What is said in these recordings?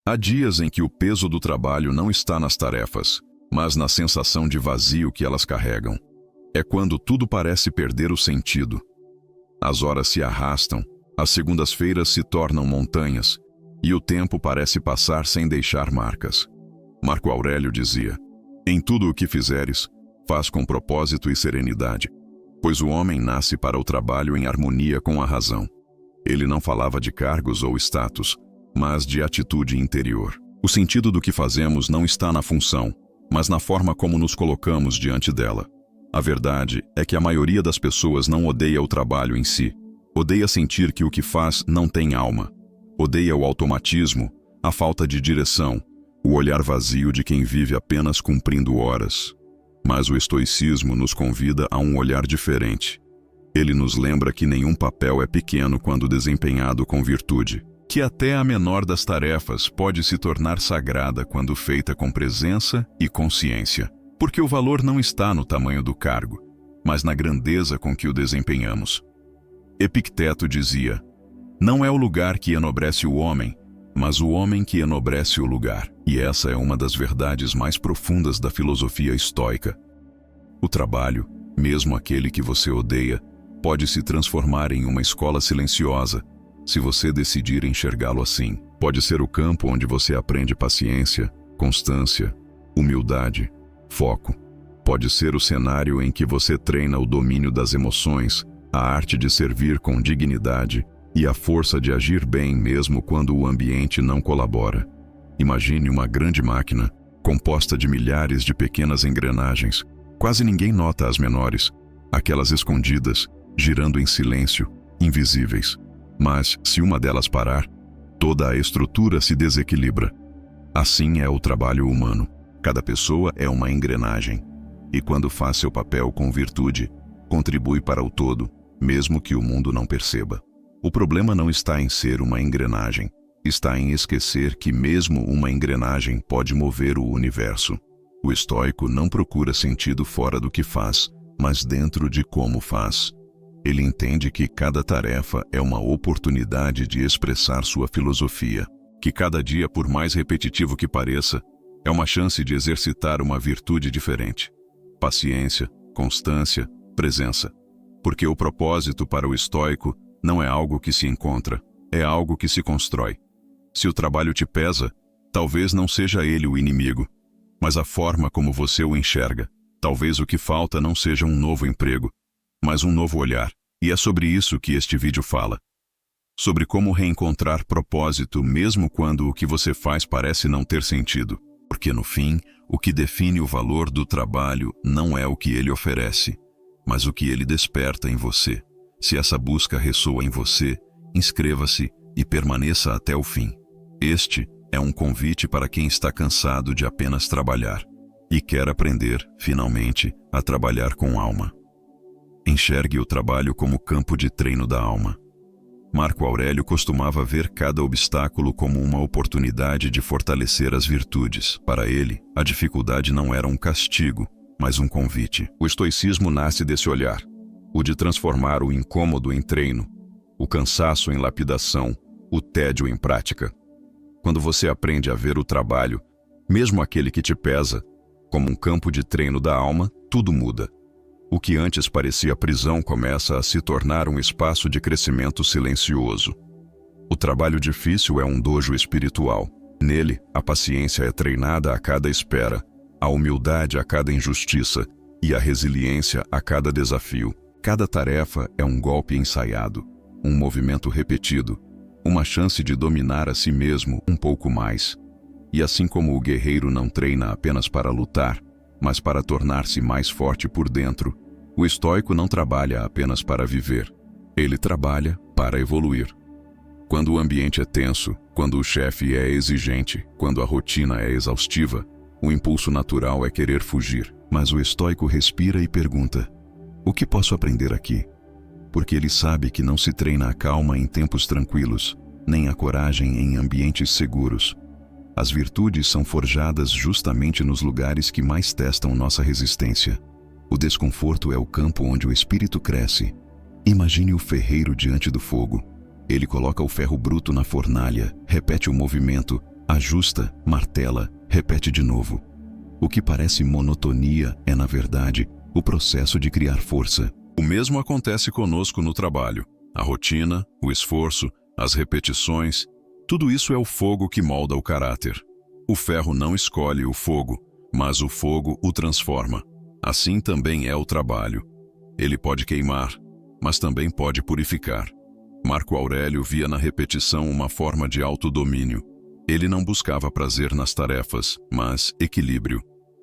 Há dias em que o peso do trabalho não está nas tarefas, mas na sensação de vazio que elas carregam. É quando tudo parece perder o sentido. As horas se arrastam, as segundas-feiras se tornam montanhas, e o tempo parece passar sem deixar marcas. Marco Aurélio dizia: "Em tudo o que fizeres, faz com propósito e serenidade, pois o homem nasce para o trabalho em harmonia com a razão." Ele não falava de cargos ou status, mas de atitude interior. O sentido do que fazemos não está na função, mas na forma como nos colocamos diante dela. A verdade é que a maioria das pessoas não odeia o trabalho em si. Odeia sentir que o que faz não tem alma. Odeia o automatismo, a falta de direção, o olhar vazio de quem vive apenas cumprindo horas. Mas o estoicismo nos convida a um olhar diferente. Ele nos lembra que nenhum papel é pequeno quando desempenhado com virtude, que até a menor das tarefas pode se tornar sagrada quando feita com presença e consciência, porque o valor não está no tamanho do cargo, mas na grandeza com que o desempenhamos. Epicteto dizia: "Não é o lugar que enobrece o homem, mas o homem que enobrece o lugar." E essa é uma das verdades mais profundas da filosofia estoica. O trabalho, mesmo aquele que você odeia, pode se transformar em uma escola silenciosa, se você decidir enxergá-lo assim. Pode ser o campo onde você aprende paciência, constância, humildade, foco. Pode ser o cenário em que você treina o domínio das emoções, a arte de servir com dignidade e a força de agir bem mesmo quando o ambiente não colabora. Imagine uma grande máquina, composta de milhares de pequenas engrenagens. Quase ninguém nota as menores, aquelas escondidas, girando em silêncio, invisíveis. Mas, se uma delas parar, toda a estrutura se desequilibra. Assim é o trabalho humano. Cada pessoa é uma engrenagem. E quando faz seu papel com virtude, contribui para o todo, mesmo que o mundo não perceba. O problema não está em ser uma engrenagem, está em esquecer que mesmo uma engrenagem pode mover o universo. O estoico não procura sentido fora do que faz, mas dentro de como faz. Ele entende que cada tarefa é uma oportunidade de expressar sua filosofia, que cada dia, por mais repetitivo que pareça, é uma chance de exercitar uma virtude diferente. Paciência, constância, presença. Porque o propósito para o estoico não é algo que se encontra, é algo que se constrói. Se o trabalho te pesa, talvez não seja ele o inimigo, mas a forma como você o enxerga. Talvez o que falta não seja um novo emprego, mas um novo olhar. E é sobre isso que este vídeo fala. Sobre como reencontrar propósito mesmo quando o que você faz parece não ter sentido. Porque no fim, o que define o valor do trabalho não é o que ele oferece, mas o que ele desperta em você. Se essa busca ressoa em você, inscreva-se e permaneça até o fim. Este é um convite para quem está cansado de apenas trabalhar e quer aprender, finalmente, a trabalhar com alma. Enxergue o trabalho como campo de treino da alma. Marco Aurélio costumava ver cada obstáculo como uma oportunidade de fortalecer as virtudes. Para ele, a dificuldade não era um castigo, mas um convite. O estoicismo nasce desse olhar, o de transformar o incômodo em treino, o cansaço em lapidação, o tédio em prática. Quando você aprende a ver o trabalho, mesmo aquele que te pesa, como um campo de treino da alma, tudo muda. O que antes parecia prisão começa a se tornar um espaço de crescimento silencioso. O trabalho difícil é um dojo espiritual. Nele, a paciência é treinada a cada espera, a humildade a cada injustiça e a resiliência a cada desafio. Cada tarefa é um golpe ensaiado, um movimento repetido, uma chance de dominar a si mesmo um pouco mais. E assim como o guerreiro não treina apenas para lutar, mas para tornar-se mais forte por dentro, o estoico não trabalha apenas para viver. Ele trabalha para evoluir. Quando o ambiente é tenso, quando o chefe é exigente, quando a rotina é exaustiva, o impulso natural é querer fugir. Mas o estoico respira e pergunta: o que posso aprender aqui? Porque ele sabe que não se treina a calma em tempos tranquilos, nem a coragem em ambientes seguros. As virtudes são forjadas justamente nos lugares que mais testam nossa resistência. O desconforto é o campo onde o espírito cresce. Imagine o ferreiro diante do fogo. Ele coloca o ferro bruto na fornalha, repete o movimento, Ajusta, martela, repete de novo. O que parece monotonia é, na verdade, o processo de criar força. O mesmo acontece conosco no trabalho. A rotina, o esforço, as repetições, tudo isso é o fogo que molda o caráter. O ferro não escolhe o fogo, mas o fogo o transforma. Assim também é o trabalho. Ele pode queimar, mas também pode purificar. Marco Aurélio via na repetição uma forma de autodomínio. Ele não buscava prazer nas tarefas, mas equilíbrio.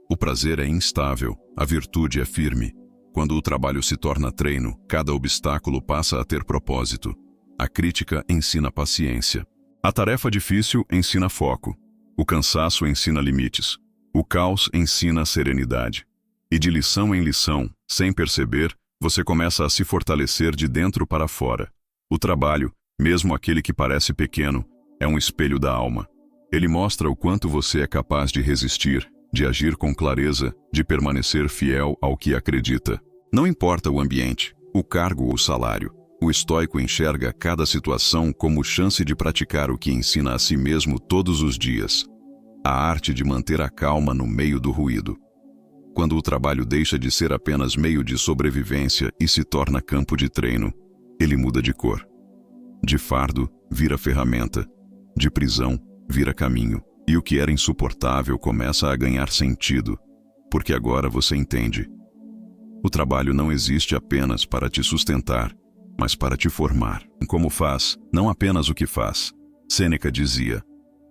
O prazer é instável, a virtude é firme. Quando o trabalho se torna treino, cada obstáculo passa a ter propósito. A crítica ensina paciência. A tarefa difícil ensina foco. O cansaço ensina limites. O caos ensina serenidade. E de lição em lição, sem perceber, você começa a se fortalecer de dentro para fora. O trabalho, mesmo aquele que parece pequeno, é um espelho da alma. Ele mostra o quanto você é capaz de resistir, de agir com clareza, de permanecer fiel ao que acredita. Não importa o ambiente, o cargo ou o salário, o estoico enxerga cada situação como chance de praticar o que ensina a si mesmo todos os dias: a arte de manter a calma no meio do ruído. Quando o trabalho deixa de ser apenas meio de sobrevivência e se torna campo de treino, ele muda de cor. De fardo, vira ferramenta. De prisão, vira caminho. E o que era insuportável começa a ganhar sentido, porque agora você entende. O trabalho não existe apenas para te sustentar, mas para te formar. Como faz, não apenas o que faz. Sêneca dizia: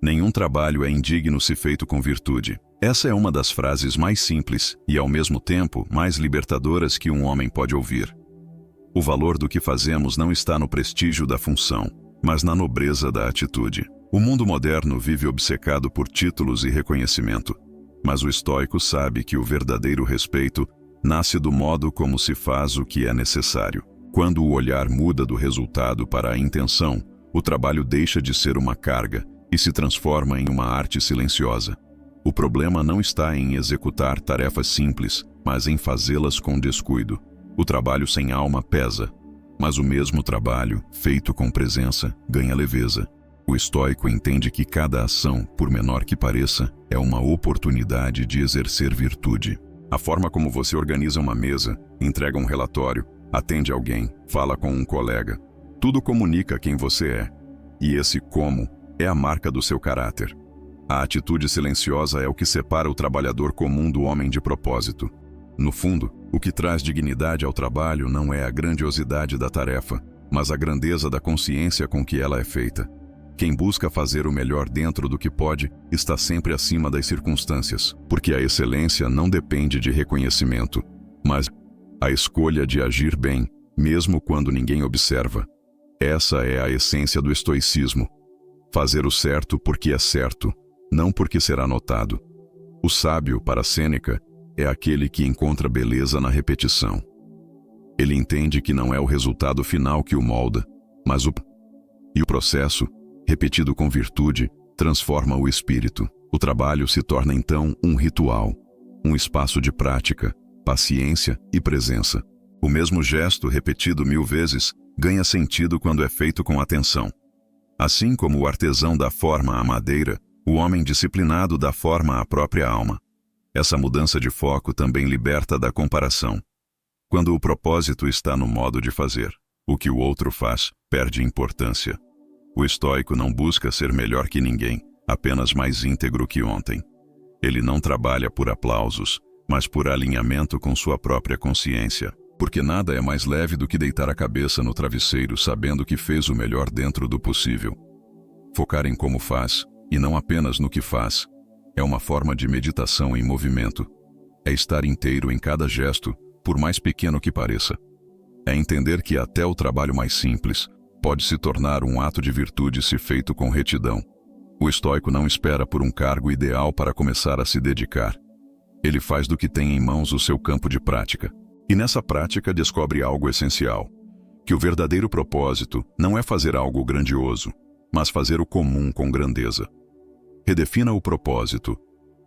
nenhum trabalho é indigno se feito com virtude. Essa é uma das frases mais simples e, ao mesmo tempo, mais libertadoras que um homem pode ouvir. O valor do que fazemos não está no prestígio da função, mas na nobreza da atitude. O mundo moderno vive obcecado por títulos e reconhecimento, mas o estoico sabe que o verdadeiro respeito nasce do modo como se faz o que é necessário. Quando o olhar muda do resultado para a intenção, o trabalho deixa de ser uma carga e se transforma em uma arte silenciosa. O problema não está em executar tarefas simples, mas em fazê-las com descuido. O trabalho sem alma pesa, mas o mesmo trabalho, feito com presença, ganha leveza. O estoico entende que cada ação, por menor que pareça, é uma oportunidade de exercer virtude. A forma como você organiza uma mesa, entrega um relatório, atende alguém, fala com um colega, tudo comunica quem você é. E esse como é a marca do seu caráter. A atitude silenciosa é o que separa o trabalhador comum do homem de propósito. No fundo, o que traz dignidade ao trabalho não é a grandiosidade da tarefa, mas a grandeza da consciência com que ela é feita. Quem busca fazer o melhor dentro do que pode está sempre acima das circunstâncias, porque a excelência não depende de reconhecimento, mas a escolha de agir bem, mesmo quando ninguém observa. Essa é a essência do estoicismo. Fazer o certo porque é certo, não porque será notado. O sábio, para Sêneca, é aquele que encontra beleza na repetição. Ele entende que não é o resultado final que o molda, mas o processo, repetido com virtude, transforma o espírito. O trabalho se torna então um ritual, um espaço de prática, paciência e presença. O mesmo gesto, repetido 1000 vezes, ganha sentido quando é feito com atenção. Assim como o artesão dá forma à madeira, o homem disciplinado dá forma à própria alma. Essa mudança de foco também liberta da comparação. Quando o propósito está no modo de fazer, o que o outro faz perde importância. O estoico não busca ser melhor que ninguém, apenas mais íntegro que ontem. Ele não trabalha por aplausos, mas por alinhamento com sua própria consciência, porque nada é mais leve do que deitar a cabeça no travesseiro sabendo que fez o melhor dentro do possível. Focar em como faz, e não apenas no que faz, é uma forma de meditação em movimento. É estar inteiro em cada gesto, por mais pequeno que pareça. É entender que até o trabalho mais simples pode se tornar um ato de virtude se feito com retidão. O estoico não espera por um cargo ideal para começar a se dedicar. Ele faz do que tem em mãos o seu campo de prática. E nessa prática descobre algo essencial: que o verdadeiro propósito não é fazer algo grandioso, mas fazer o comum com grandeza. Redefina o propósito: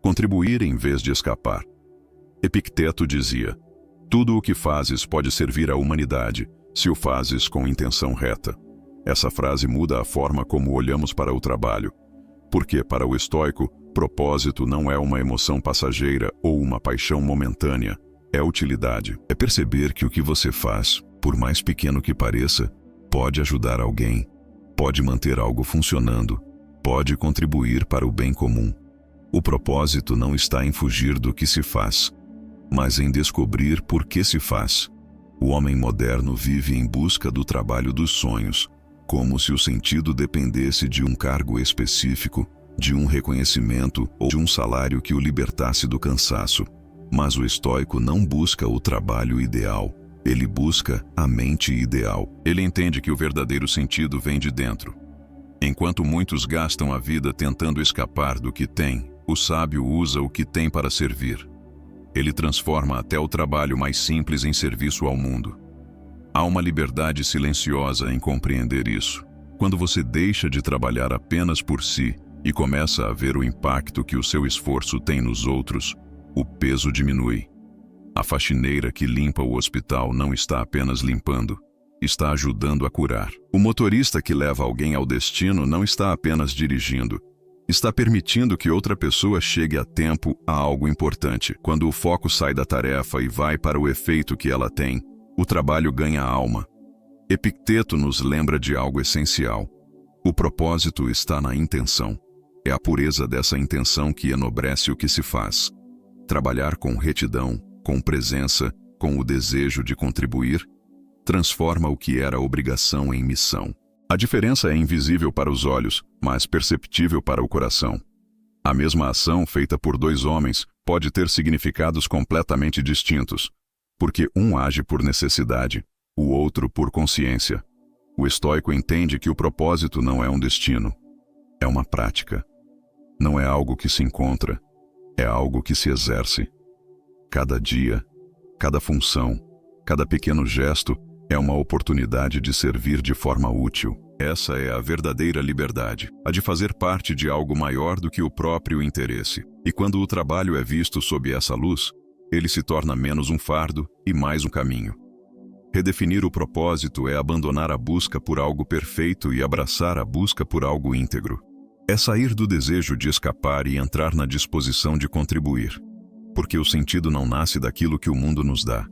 contribuir em vez de escapar. Epicteto dizia: tudo o que fazes pode servir à humanidade, se o fazes com intenção reta. Essa frase muda a forma como olhamos para o trabalho. Porque, para o estoico, propósito não é uma emoção passageira ou uma paixão momentânea. É utilidade. É perceber que o que você faz, por mais pequeno que pareça, pode ajudar alguém, pode manter algo funcionando, pode contribuir para o bem comum. O propósito não está em fugir do que se faz, mas em descobrir por que se faz. O homem moderno vive em busca do trabalho dos sonhos, como se o sentido dependesse de um cargo específico, de um reconhecimento ou de um salário que o libertasse do cansaço. Mas o estoico não busca o trabalho ideal, ele busca a mente ideal. Ele entende que o verdadeiro sentido vem de dentro. Enquanto muitos gastam a vida tentando escapar do que tem, o sábio usa o que tem para servir. Ele transforma até o trabalho mais simples em serviço ao mundo. Há uma liberdade silenciosa em compreender isso. Quando você deixa de trabalhar apenas por si e começa a ver o impacto que o seu esforço tem nos outros, o peso diminui. A faxineira que limpa o hospital não está apenas limpando, está ajudando a curar. O motorista que leva alguém ao destino não está apenas dirigindo, está permitindo que outra pessoa chegue a tempo a algo importante. Quando o foco sai da tarefa e vai para o efeito que ela tem, o trabalho ganha alma. Epicteto nos lembra de algo essencial. O propósito está na intenção. É a pureza dessa intenção que enobrece o que se faz. Trabalhar com retidão, com presença, com o desejo de contribuir, transforma o que era obrigação em missão. A diferença é invisível para os olhos, mas perceptível para o coração. A mesma ação feita por dois homens pode ter significados completamente distintos, porque um age por necessidade, o outro por consciência. O estoico entende que o propósito não é um destino, é uma prática. Não é algo que se encontra, é algo que se exerce. Cada dia, cada função, cada pequeno gesto é uma oportunidade de servir de forma útil. Essa é a verdadeira liberdade, a de fazer parte de algo maior do que o próprio interesse. E quando o trabalho é visto sob essa luz, ele se torna menos um fardo e mais um caminho. Redefinir o propósito é abandonar a busca por algo perfeito e abraçar a busca por algo íntegro. É sair do desejo de escapar e entrar na disposição de contribuir. Porque o sentido não nasce daquilo que o mundo nos dá,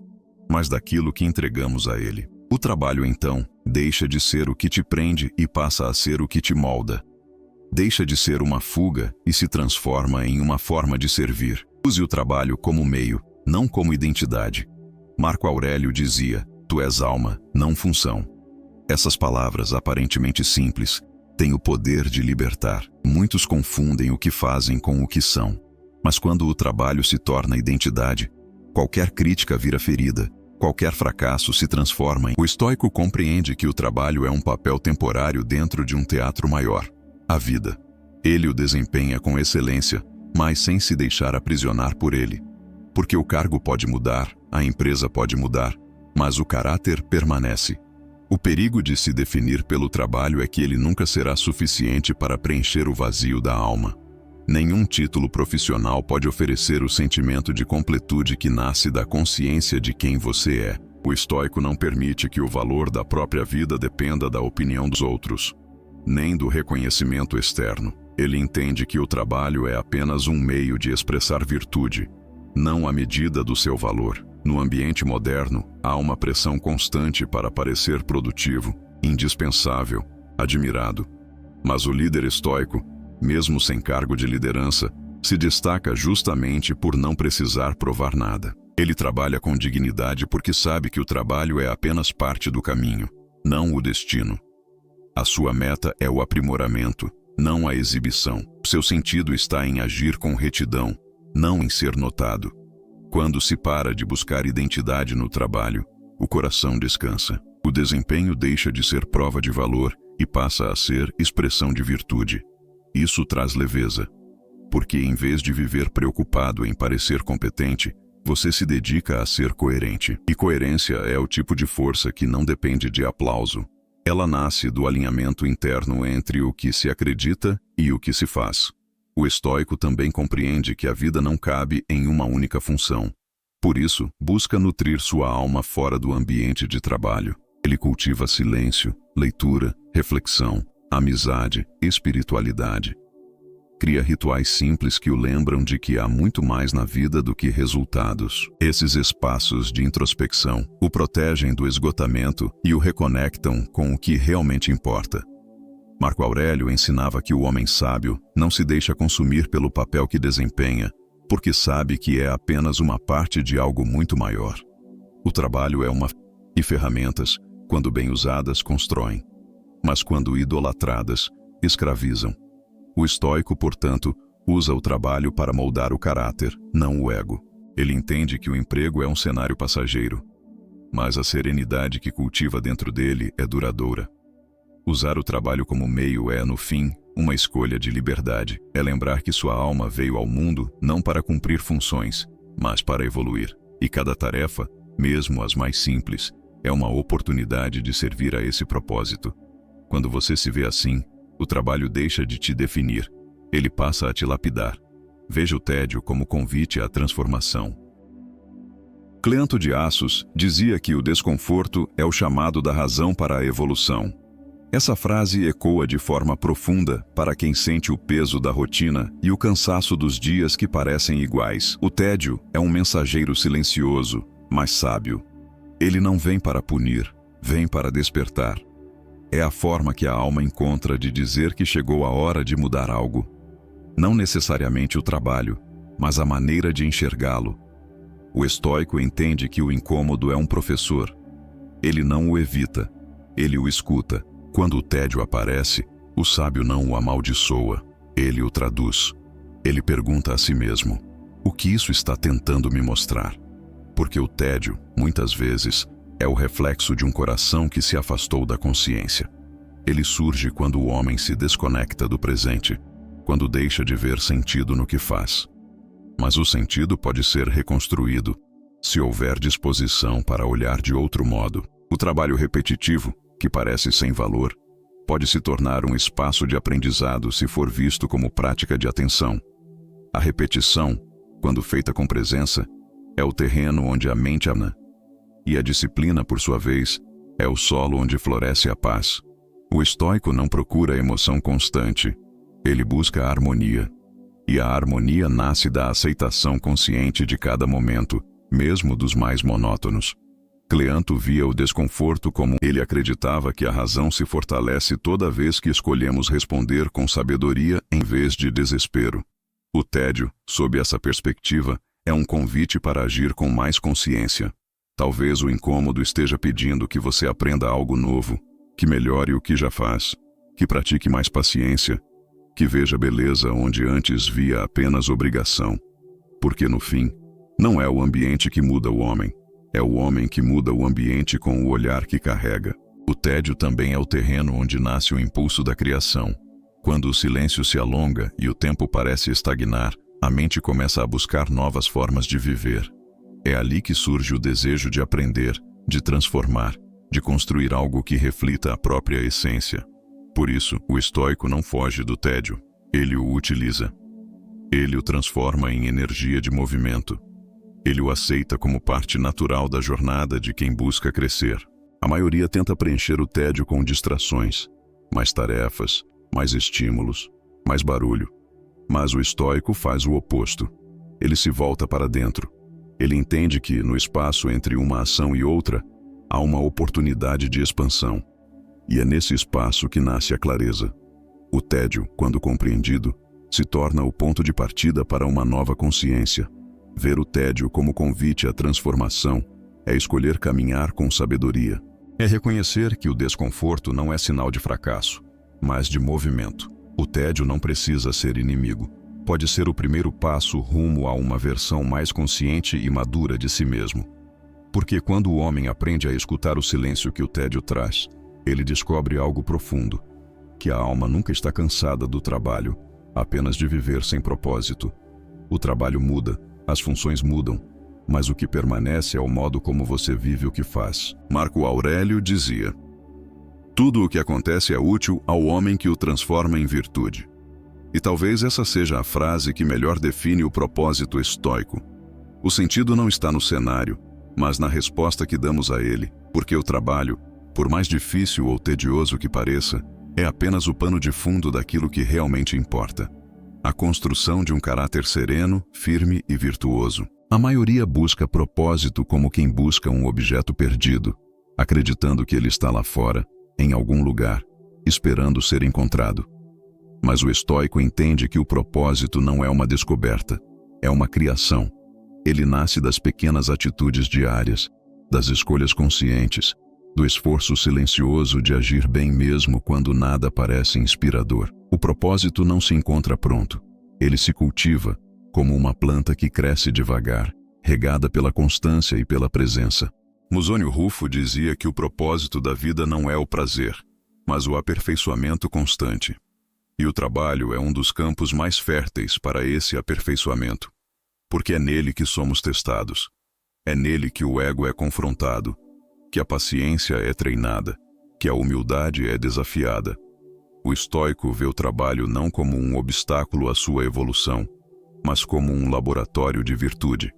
mas daquilo que entregamos a ele. O trabalho, então, deixa de ser o que te prende e passa a ser o que te molda. Deixa de ser uma fuga e se transforma em uma forma de servir. Use o trabalho como meio, não como identidade. Marco Aurélio dizia: "Tu és alma, não função." Essas palavras aparentemente simples têm o poder de libertar. Muitos confundem o que fazem com o que são. Mas quando o trabalho se torna identidade, qualquer crítica vira ferida, qualquer fracasso se transforma em... O estoico compreende que o trabalho é um papel temporário dentro de um teatro maior, a vida. Ele o desempenha com excelência, mas sem se deixar aprisionar por ele. Porque o cargo pode mudar, a empresa pode mudar, mas o caráter permanece. O perigo de se definir pelo trabalho é que ele nunca será suficiente para preencher o vazio da alma. Nenhum título profissional pode oferecer o sentimento de completude que nasce da consciência de quem você é. O estoico não permite que o valor da própria vida dependa da opinião dos outros, nem do reconhecimento externo. Ele entende que o trabalho é apenas um meio de expressar virtude, não a medida do seu valor. No ambiente moderno, há uma pressão constante para parecer produtivo, indispensável, admirado. Mas o líder estoico, mesmo sem cargo de liderança, se destaca justamente por não precisar provar nada. Ele trabalha com dignidade porque sabe que o trabalho é apenas parte do caminho, não o destino. A sua meta é o aprimoramento, não a exibição. Seu sentido está em agir com retidão, não em ser notado. Quando se para de buscar identidade no trabalho, o coração descansa. O desempenho deixa de ser prova de valor e passa a ser expressão de virtude. Isso traz leveza, porque em vez de viver preocupado em parecer competente, você se dedica a ser coerente. E coerência é o tipo de força que não depende de aplauso. Ela nasce do alinhamento interno entre o que se acredita e o que se faz. O estoico também compreende que a vida não cabe em uma única função. Por isso, busca nutrir sua alma fora do ambiente de trabalho. Ele cultiva silêncio, leitura, reflexão, amizade, espiritualidade. Cria rituais simples que o lembram de que há muito mais na vida do que resultados. Esses espaços de introspecção o protegem do esgotamento e o reconectam com o que realmente importa. Marco Aurélio ensinava que o homem sábio não se deixa consumir pelo papel que desempenha, porque sabe que é apenas uma parte de algo muito maior. O trabalho é uma e ferramentas, quando bem usadas, constroem, mas quando idolatradas, escravizam. O estoico, portanto, usa o trabalho para moldar o caráter, não o ego. Ele entende que o emprego é um cenário passageiro, mas a serenidade que cultiva dentro dele é duradoura. Usar o trabalho como meio é, no fim, uma escolha de liberdade. É lembrar que sua alma veio ao mundo não para cumprir funções, mas para evoluir. E cada tarefa, mesmo as mais simples, é uma oportunidade de servir a esse propósito. Quando você se vê assim, o trabalho deixa de te definir, ele passa a te lapidar. Veja o tédio como convite à transformação. Cleanto de Assos dizia que o desconforto é o chamado da razão para a evolução. Essa frase ecoa de forma profunda para quem sente o peso da rotina e o cansaço dos dias que parecem iguais. O tédio é um mensageiro silencioso, mas sábio. Ele não vem para punir, vem para despertar. É a forma que a alma encontra de dizer que chegou a hora de mudar algo. Não necessariamente o trabalho, mas a maneira de enxergá-lo. O estoico entende que o incômodo é um professor. Ele não o evita, ele o escuta. Quando o tédio aparece, o sábio não o amaldiçoa, ele o traduz. Ele pergunta a si mesmo: o que isso está tentando me mostrar? Porque o tédio, muitas vezes, é o reflexo de um coração que se afastou da consciência. Ele surge quando o homem se desconecta do presente, quando deixa de ver sentido no que faz. Mas o sentido pode ser reconstruído, se houver disposição para olhar de outro modo. O trabalho repetitivo, que parece sem valor, pode se tornar um espaço de aprendizado se for visto como prática de atenção. A repetição, quando feita com presença, é o terreno onde a mente ama. E a disciplina, por sua vez, é o solo onde floresce a paz. O estoico não procura emoção constante, ele busca a harmonia. E a harmonia nasce da aceitação consciente de cada momento, mesmo dos mais monótonos. Cleanto via o desconforto como ele acreditava que a razão se fortalece toda vez que escolhemos responder com sabedoria em vez de desespero. O tédio, sob essa perspectiva, é um convite para agir com mais consciência. Talvez o incômodo esteja pedindo que você aprenda algo novo, que melhore o que já faz, que pratique mais paciência, que veja beleza onde antes via apenas obrigação. Porque no fim, não é o ambiente que muda o homem, é o homem que muda o ambiente com o olhar que carrega. O tédio também é o terreno onde nasce o impulso da criação. Quando o silêncio se alonga e o tempo parece estagnar, a mente começa a buscar novas formas de viver. É ali que surge o desejo de aprender, de transformar, de construir algo que reflita a própria essência. Por isso, o estoico não foge do tédio, ele o utiliza. Ele o transforma em energia de movimento. Ele o aceita como parte natural da jornada de quem busca crescer. A maioria tenta preencher o tédio com distrações, mais tarefas, mais estímulos, mais barulho. Mas o estoico faz o oposto. Ele se volta para dentro. Ele entende que, no espaço entre uma ação e outra, há uma oportunidade de expansão. E é nesse espaço que nasce a clareza. O tédio, quando compreendido, se torna o ponto de partida para uma nova consciência. Ver o tédio como convite à transformação é escolher caminhar com sabedoria. É reconhecer que o desconforto não é sinal de fracasso, mas de movimento. O tédio não precisa ser inimigo. Pode ser o primeiro passo rumo a uma versão mais consciente e madura de si mesmo. Porque quando o homem aprende a escutar o silêncio que o tédio traz, ele descobre algo profundo, que a alma nunca está cansada do trabalho, apenas de viver sem propósito. O trabalho muda, as funções mudam, mas o que permanece é o modo como você vive o que faz. Marco Aurélio dizia: tudo o que acontece é útil ao homem que o transforma em virtude. E talvez essa seja a frase que melhor define o propósito estoico. O sentido não está no cenário, mas na resposta que damos a ele, porque o trabalho, por mais difícil ou tedioso que pareça, é apenas o pano de fundo daquilo que realmente importa. A construção de um caráter sereno, firme e virtuoso. A maioria busca propósito como quem busca um objeto perdido, acreditando que ele está lá fora, em algum lugar, esperando ser encontrado. Mas o estoico entende que o propósito não é uma descoberta, é uma criação. Ele nasce das pequenas atitudes diárias, das escolhas conscientes, do esforço silencioso de agir bem mesmo quando nada parece inspirador. O propósito não se encontra pronto. Ele se cultiva, como uma planta que cresce devagar, regada pela constância e pela presença. Musônio Rufo dizia que o propósito da vida não é o prazer, mas o aperfeiçoamento constante. E o trabalho é um dos campos mais férteis para esse aperfeiçoamento, porque é nele que somos testados. É nele que o ego é confrontado, que a paciência é treinada, que a humildade é desafiada. O estoico vê o trabalho não como um obstáculo à sua evolução, mas como um laboratório de virtude.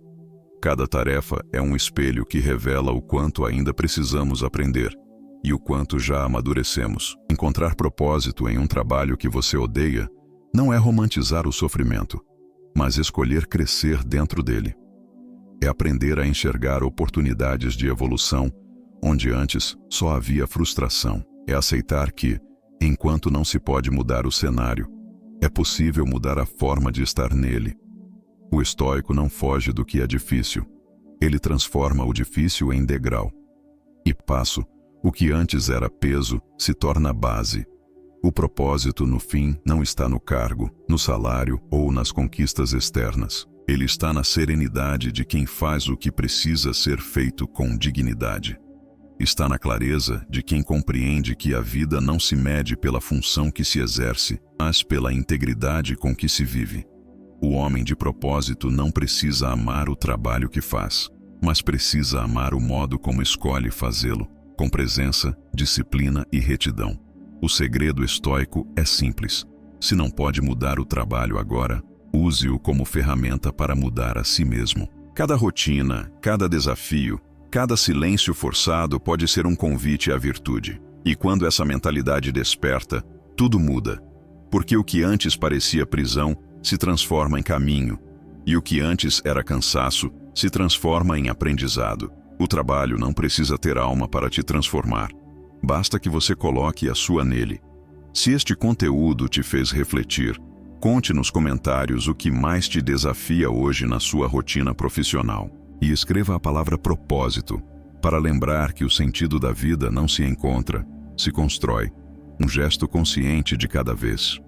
Cada tarefa é um espelho que revela o quanto ainda precisamos aprender e o quanto já amadurecemos. Encontrar propósito em um trabalho que você odeia não é romantizar o sofrimento, mas escolher crescer dentro dele. É aprender a enxergar oportunidades de evolução onde antes só havia frustração. É aceitar que, enquanto não se pode mudar o cenário, é possível mudar a forma de estar nele. O estoico não foge do que é difícil. Ele transforma o difícil em degrau. E passo, o que antes era peso, se torna base. O propósito, no fim, não está no cargo, no salário ou nas conquistas externas. Ele está na serenidade de quem faz o que precisa ser feito com dignidade. Está na clareza de quem compreende que a vida não se mede pela função que se exerce, mas pela integridade com que se vive. O homem de propósito não precisa amar o trabalho que faz, mas precisa amar o modo como escolhe fazê-lo, com presença, disciplina e retidão. O segredo estoico é simples. Se não pode mudar o trabalho agora, use-o como ferramenta para mudar a si mesmo. Cada rotina, cada desafio, cada silêncio forçado pode ser um convite à virtude. E quando essa mentalidade desperta, tudo muda. Porque o que antes parecia prisão se transforma em caminho, e o que antes era cansaço se transforma em aprendizado. O trabalho não precisa ter alma para te transformar. Basta que você coloque a sua nele. Se este conteúdo te fez refletir, conte nos comentários o que mais te desafia hoje na sua rotina profissional. E escreva a palavra propósito, para lembrar que o sentido da vida não se encontra, se constrói. Um gesto consciente de cada vez.